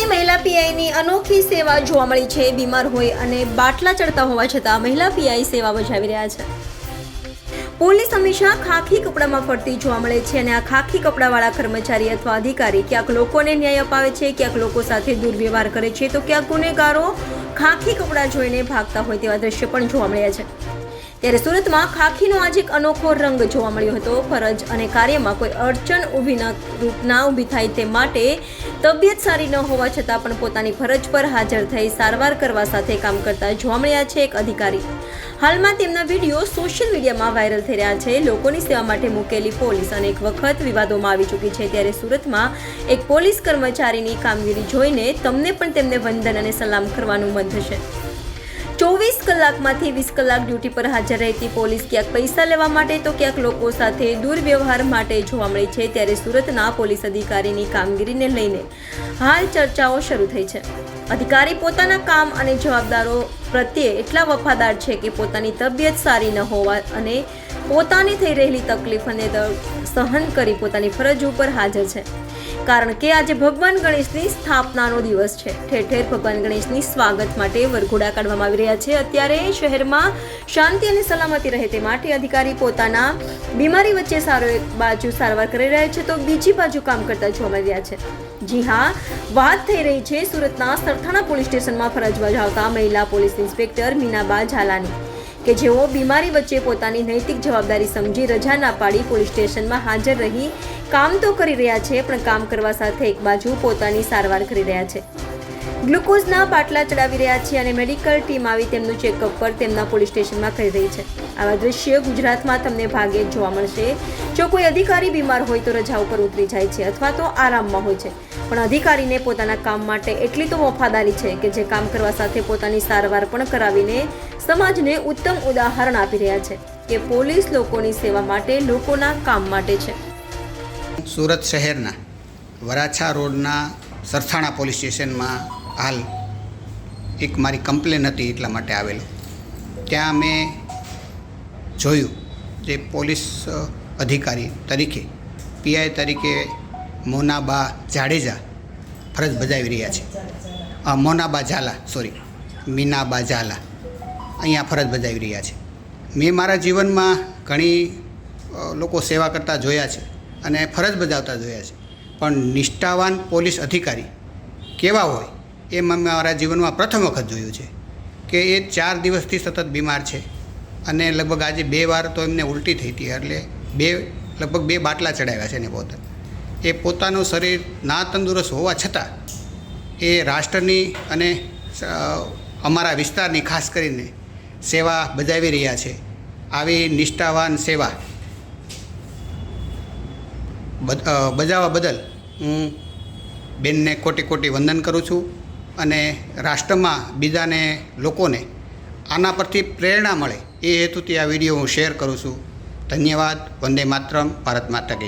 સુરતની મહિલા પીઆઈની અનોખી સેવા જોવા મળી છે। બીમાર હોય અને બાટલા ચડતા હોવા છતાં મહિલા પીઆઈ સેવા બજાવી રહ્યા છે। પોલીસ હંમેશા ખાખી કપડામાં ફરતી જોવા મળે છે અને આ ખાખી કપડાવાળા કર્મચારી અથવા અધિકારી ક્યાંક લોકોને ન્યાય અપાવે છે, ક્યાંક લોકો સાથે દુર્વ્યવહાર કરે છે, તો ક્યાંક ગુનેગારો ખાખી કપડાં જોઈને ભાગતા હોય તેવા દ્રશ્યો પણ જોવા મળ્યા છે। ત્યારે સુરતમાં ખાખીનો આજે એક અનોખો રંગ જોવા મળ્યો હતો। ફરજ અને કાર્યમાં કોઈ અડચણ ઊભી થાય તે માટે તબિયત સારી ન હોવા છતાં પણ પોતાની ફરજ પર હાજર થઈ સારવાર કરવા સાથે કામ કરતા જોવા મળ્યા છે એક અધિકારી। હાલમાં તેમના વિડીયો સોશિયલ મીડિયામાં વાયરલ થઈ રહ્યા છે। લોકોની સેવા માટે મૂકેલી પોલીસ અનેક વખત વિવાદોમાં આવી ચૂકી છે, ત્યારે સુરતમાં એક પોલીસ કર્મચારીની કામગીરી જોઈને તમને પણ તેમને વંદન અને સલામ કરવાનું મન થશે। 24 કલાકમાંથી 20 કલાક ડ્યુટી પર હાજર રહેતી પોલીસ ક્યાંક પૈસા લેવા માટે તો ક્યાંક લોકો સાથે દુર્વ્યવહાર માટે જોવા મળી છે। ત્યારે સુરતના પોલીસ અધિકારીની કામગીરીને લઈને હાલ ચર્ચાઓ શરૂ થઈ છે। અધિકારી પોતાના કામ અને જવાબદારો પ્રત્યે એટલા વફાદાર છે કે પોતાની તબિયત સારી ન હોવા અને પોતાની થઈ રહેલી તકલીફ અને સહન કરી પોતાની ફરજ ઉપર હાજર છે, કારણ કે આજે ભગવાન ગણેશની સ્થાપનાનો દિવસ છે। ઠેર ઠેર ભગવાન ગણેશની સ્વાગત માટે વરઘોડા કાઢવામાં આવી રહ્યા છે। અત્યારે શહેરમાં શાંતિ અને સલામતી રહે તે માટે અધિકારી પોતાના બીમારી વચ્ચે એક બાજુ સારવાર કરી રહ્યા છે તો બીજી બાજુ કામ કરતા જોવા મળી રહ્યા છે। જી હા, વાત થઈ રહી છે સુરતના સરથાણા પોલીસ સ્ટેશનમાં ફરજ બજાવતા મહિલા પોલીસ ઇન્સ્પેક્ટર મીનાબા ઝાલાની, કે જેઓ બીમારી વચ્ચે પોતાની નૈતિક જવાબદારી સમજી રજા ના પાડી પોલીસ સ્ટેશનમાં હાજર રહી કામ તો કરી રહ્યા છે, પણ કામ કરવા સાથે એક બાજુ પોતાની સારવાર કરી રહ્યા છે। ગ્લુકોઝના બાટલા ચડાવી રહ્યા છે અને મેડિકલ ટીમ આવી તેમનું ચેકઅપ પર તેમના પોલીસ સ્ટેશનમાં કરી રહી છે। આવા દ્રશ્ય ગુજરાતમાં તમને ભાગે જોવા મળશે। જો કોઈ અધિકારી બીમાર હોય તો રજા ઉપર ઉતરી જાય છે અથવા તો આરામમાં હોય છે, પણ અધિકારીને પોતાના કામ માટે એટલી તો વફાદારી છે કે જે કામ કરવા સાથે પોતાની સારવાર પણ કરાવીને સમાજને ઉત્તમ ઉદાહરણ આપી રહ્યા છે કે પોલીસ લોકોની સેવા માટે, લોકોના કામ માટે છે। સુરત શહેરના વરાછા રોડના સરથાણા પોલીસ સ્ટેશનમાં હાલ એક મારી કમ્પ્લેન હતી એટલા માટે આવેલો। ત્યાં મેં જોયું જે પોલીસ અધિકારી તરીકે પીઆઈ તરીકે મોનાબા જાડેજા ફરજ બજાવી રહ્યા છે। મોનાબા ઝાલા મીનાબા ઝાલા અહીંયા ફરજ બજાવી રહ્યા છે। મેં મારા જીવનમાં ઘણી લોકો સેવા કરતા જોયા છે અને ફરજ બજાવતા જોયા છે, પણ નિષ્ઠાવાન પોલીસ અધિકારી કેવા હોય એ મેં મારા જીવનમાં પ્રથમ વખત જોયું છે કે એ 4 દિવસથી સતત બીમાર છે અને લગભગ આજે 2 વાર તો એમને ઉલટી થઈ હતી, એટલે લગભગ 2 બાટલા ચડાવ્યા છે એને પોતે। એ પોતાનું શરીર ના તંદુરસ્ત હોવા છતાં એ રાષ્ટ્રની અને અમારા વિસ્તારની ખાસ કરીને સેવા બજાવી રહ્યા છે। આવી નિષ્ઠાવાન સેવા બજાવવા બદલ હું બેનને કોટી કોટી વંદન કરું છું અને રાષ્ટ્રમાં બીજાને લોકોને આના પરથી પ્રેરણા મળે એ હેતુથી આ વિડીયો હું શેર કરું છું। ધન્યવાદ। વંદે માતરમ। ભારત માતા કી જય।